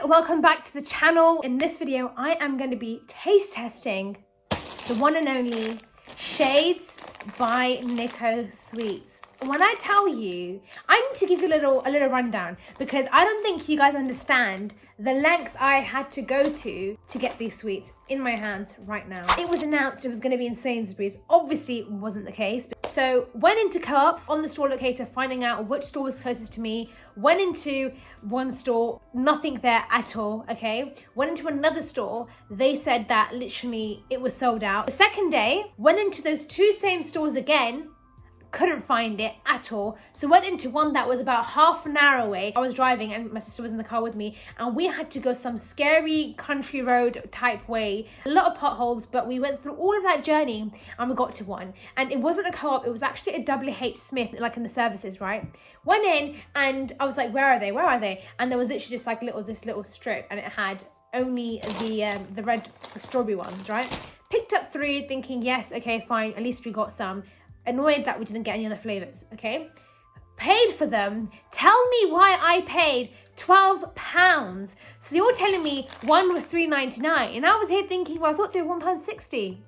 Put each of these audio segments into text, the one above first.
welcome back to the channel. In this video, I am going to be taste testing the one and only Shades by Niko sweets. When I tell you, I need to give you a little rundown because I don't think you guys understand the lengths I had to go to get these sweets in my hands right now. It was announced it was going to be in Sainsbury's. Obviously, it wasn't the case. So went into Co-ops on the store locator, finding out which store was closest to me. Went into one store, nothing there at all, okay? Went into another store, they said that literally it was sold out. The second day, went into those two same stores again, couldn't find it at all. So went into one that was about half an hour away. I was driving and my sister was in the car with me and we had to go some scary country road type way. A lot of potholes, but we went through all of that journey and we got to one. And it wasn't a Co-op, it was actually a WH Smith, like in the services, right? Went in and I was like, where are they? Where are they? And there was literally just like this little strip and it had only the red strawberry ones, right? Picked up 3 thinking, yes, okay, fine, at least we got some. Annoyed that we didn't get any other flavors, okay? Paid for them. Tell me why I paid £12. So you're telling me one was £3.99 and I was here thinking, well, I thought they were £1.60.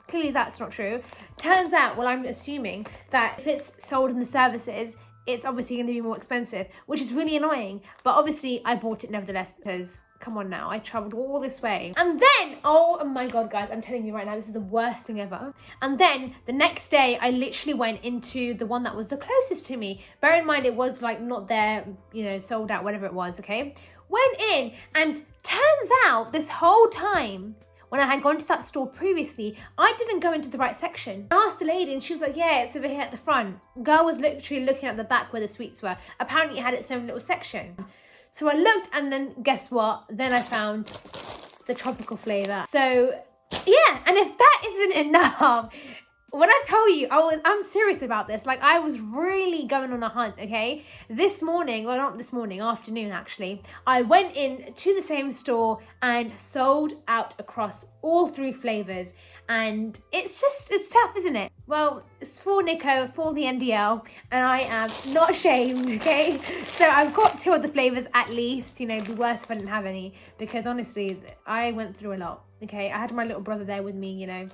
Clearly that's not true. Turns out, well, I'm assuming that if it's sold in the services, it's obviously going to be more expensive, which is really annoying. But obviously I bought it nevertheless because, come on now, I traveled all this way. And then, oh my God, guys, I'm telling you right now, this is the worst thing ever. And then the next day, I literally went into the one that was the closest to me. Bear in mind, it was like not there, you know, sold out, whatever it was, okay? Went in and turns out this whole time, when I had gone to that store previously, I didn't go into the right section. I asked the lady and she was like, yeah, it's over here at the front. Girl was literally looking at the back where the sweets were. Apparently it had its own little section. So I looked and then guess what? Then I found the tropical flavor. So yeah, and if that isn't enough, when I tell you, I'm serious about this. Like I was really going on a hunt, okay? This morning, well not this morning, afternoon actually, I went in to the same store and sold out across all 3 flavors. And it's tough, isn't it? Well, it's for Niko, for the NDL, and I am not ashamed, okay? So I've got 2 other flavors at least, you know, it'd be worse if I didn't have any, because honestly, I went through a lot, okay? I had my little brother there with me, you know.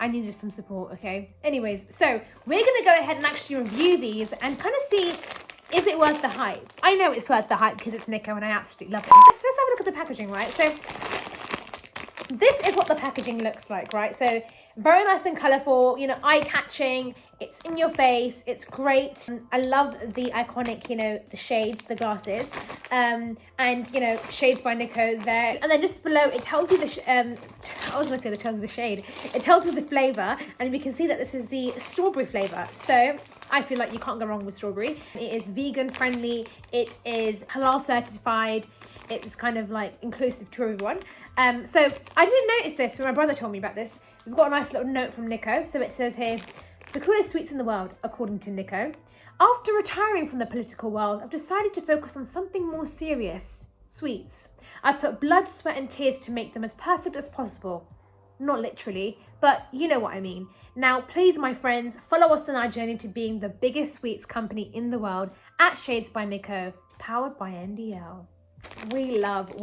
I needed some support, okay? Anyways, so we're gonna go ahead and actually review these and kind of see, is it worth the hype? I know it's worth the hype because it's Niko and I absolutely love it. Let's have a look at the packaging, right? So this is what the packaging looks like, right? So very nice and colourful, you know, eye-catching. It's in your face. It's great. I love the iconic, you know, the shades, the glasses, and you know, Shades by Niko there. And then just below, it tells you I was gonna say that tells you the shade. It tells you the flavour, and we can see that this is the strawberry flavour. So I feel like you can't go wrong with strawberry. It is vegan friendly. It is halal certified. It's kind of like inclusive to everyone. So I didn't notice this when my brother told me about this. We've got a nice little note from Niko. So it says here, the coolest sweets in the world, according to Niko. After retiring from the political world, I've decided to focus on something more serious. Sweets. I've put blood, sweat and tears to make them as perfect as possible. Not literally, but you know what I mean. Now, please, my friends, follow us on our journey to being the biggest sweets company in the world at Shades by Niko, powered by NDL. We love,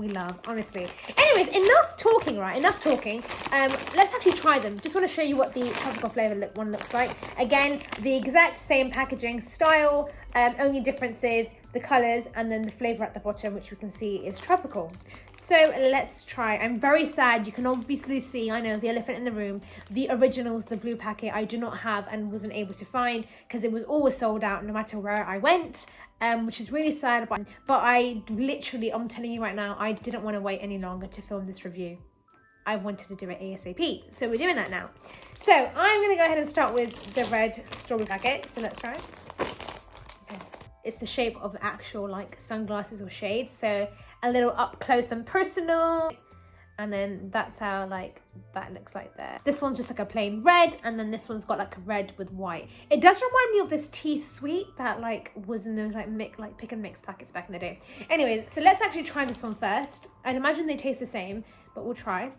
honestly. Anyways, enough talking, right? Enough talking. Let's actually try them. Just want to show you what the tropical flavor one looks like. Again, the exact same packaging style, only difference is the colors and then the flavor at the bottom, which we can see is tropical. So let's try. I'm very sad. You can obviously see, I know, the elephant in the room. The originals, the blue packet, I do not have and wasn't able to find because it was always sold out no matter where I went. Which is really sad, but I literally, I'm telling you right now, I didn't want to wait any longer to film this review. I wanted to do it ASAP, so we're doing that now. So I'm going to go ahead and start with the red strawberry packet, so let's try it. Okay. It's the shape of actual like sunglasses or shades, so a little up close and personal. And then that's how like that looks like there. This one's just like a plain red, and then this one's got like a red with white. It does remind me of this teeth sweet that like was in those like pick and mix packets back in the day. Anyways, so let's actually try this one first. I'd imagine they taste the same, but we'll try.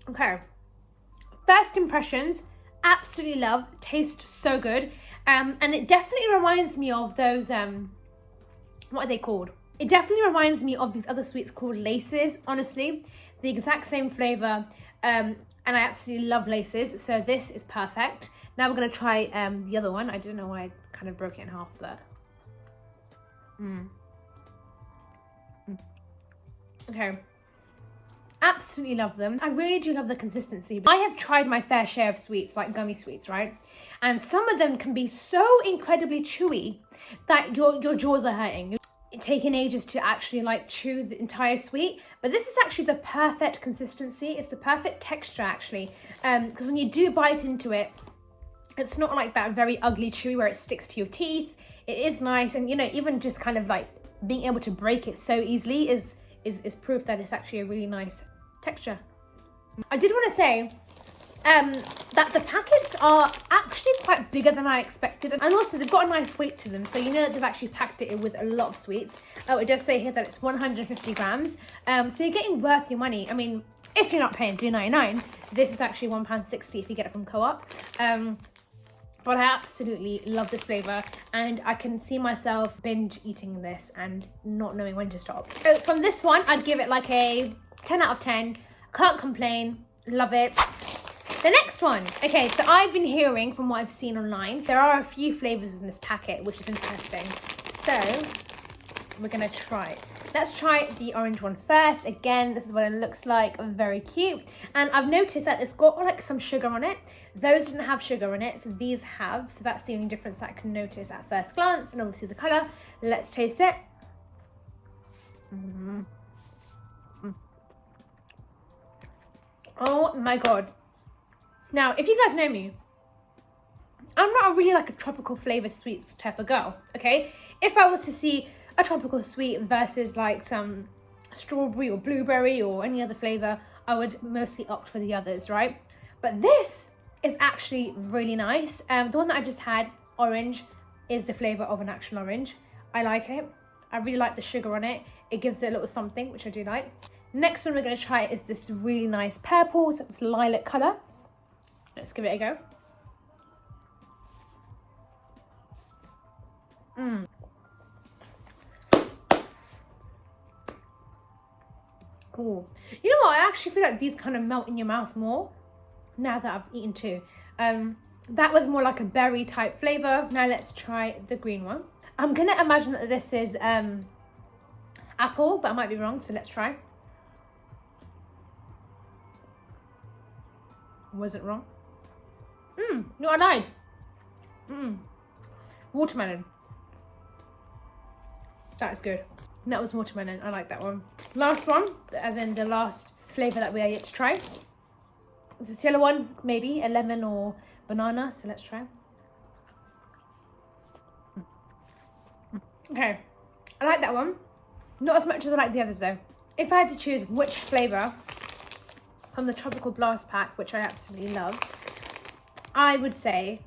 Okay. First impressions, absolutely love. Tastes so good. And it definitely reminds me of those, what are they called? It definitely reminds me of these other sweets called laces, honestly. The exact same flavour. And I absolutely love laces, so this is perfect. Now we're going to try the other one. I don't know why I kind of broke it in half, but... Okay. Absolutely love them. I really do love the consistency. I have tried my fair share of sweets, like gummy sweets, right? And some of them can be so incredibly chewy that your jaws are hurting. It's taking ages to actually like chew the entire sweet. But this is actually the perfect consistency. It's the perfect texture actually. Because when you do bite into it, it's not like that very ugly chewy where it sticks to your teeth. It is nice. And you know, even just kind of like being able to break it so easily is proof that it's actually a really nice texture. I did want to say that the packets are actually quite bigger than I expected, and also they've got a nice weight to them, so you know that they've actually packed it in with a lot of sweets. Oh, it does say here that it's 150 grams, so you're getting worth your money. I mean, if you're not paying £3.99, this is actually £1.60 if you get it from Co-op. But I absolutely love this flavour, and I can see myself binge eating this and not knowing when to stop. So from this one, I'd give it like a 10 out of 10. Can't complain. Love it. The next one. Okay, so I've been hearing from what I've seen online, there are a few flavours within this packet, which is interesting. So we're going to try it. Let's try the orange one first. Again, this is what it looks like. Very cute. And I've noticed that it's got like some sugar on it. Those didn't have sugar in it, so these have. So that's the only difference that I can notice at first glance. And obviously the colour. Let's taste it. Oh my god. Now, if you guys know me, I'm not really like a tropical flavoured sweets type of girl, okay? If I was to see a tropical sweet versus like some strawberry or blueberry or any other flavour, I would mostly opt for the others, right? But this is actually really nice. The one that I just had, orange, is the flavour of an actual orange. I like it. I really like the sugar on it. It gives it a little something, which I do like. Next one we're going to try is this really nice purple, so it's lilac colour. Let's give it a go. Oh, you know what? I actually feel like these kind of melt in your mouth more now that I've eaten two. That was more like a berry type flavour. Now let's try the green one. I'm going to imagine that this is apple, but I might be wrong, so let's try. Was it wrong? No, I lied. Watermelon. That's good. That was watermelon. I like that one. Last one, as in the last flavour that we are yet to try. It's this yellow one, maybe a lemon or banana. So let's try. Okay, I like that one. Not as much as I like the others though. If I had to choose which flavour from the Tropical Blast pack, which I absolutely love, I would say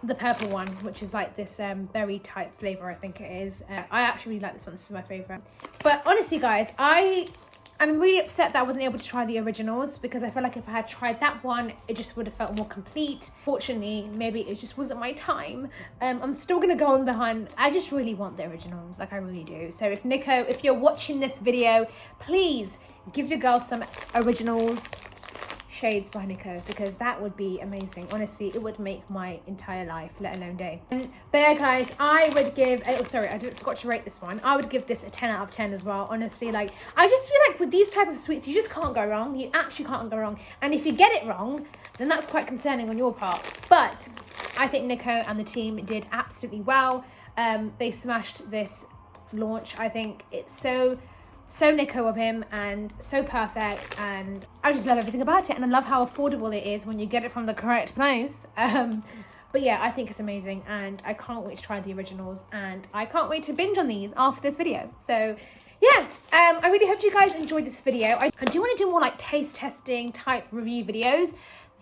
the purple one, which is like this berry type flavour, I think it is. I actually really like this one. This is my favourite. But honestly, guys, I'm really upset that I wasn't able to try the originals, because I feel like if I had tried that one, it just would have felt more complete. Fortunately, maybe it just wasn't my time. I'm still going to go on the hunt. I just really want the originals, like I really do. So if Niko, if you're watching this video, please give your girl some originals shades by Niko, because that would be amazing. Honestly, it would make my entire life, let alone day. But yeah, guys, I would give, oh sorry, I forgot to rate this one. I would give this a 10 out of 10 as well. Honestly, like, I just feel like with these type of sweets, you just can't go wrong. You actually can't go wrong. And if you get it wrong, then that's quite concerning on your part. But I think Niko and the team did absolutely well. They smashed this launch. I think it's so Niko of him and so perfect, and I just love everything about it, and I love how affordable it is when you get it from the correct place. But yeah, I think it's amazing, and I can't wait to try the originals, and I can't wait to binge on these after this video. So yeah, I really hope you guys enjoyed this video. I do want to do more like taste testing type review videos,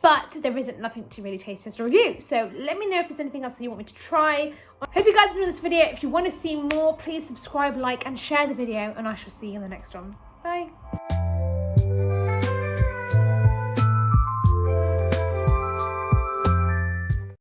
but there isn't nothing to really taste test or review. So let me know if there's anything else that you want me to try. Hope you guys enjoyed this video. If you want to see more, please subscribe, like, and share the video, and I shall see you in the next one. Bye.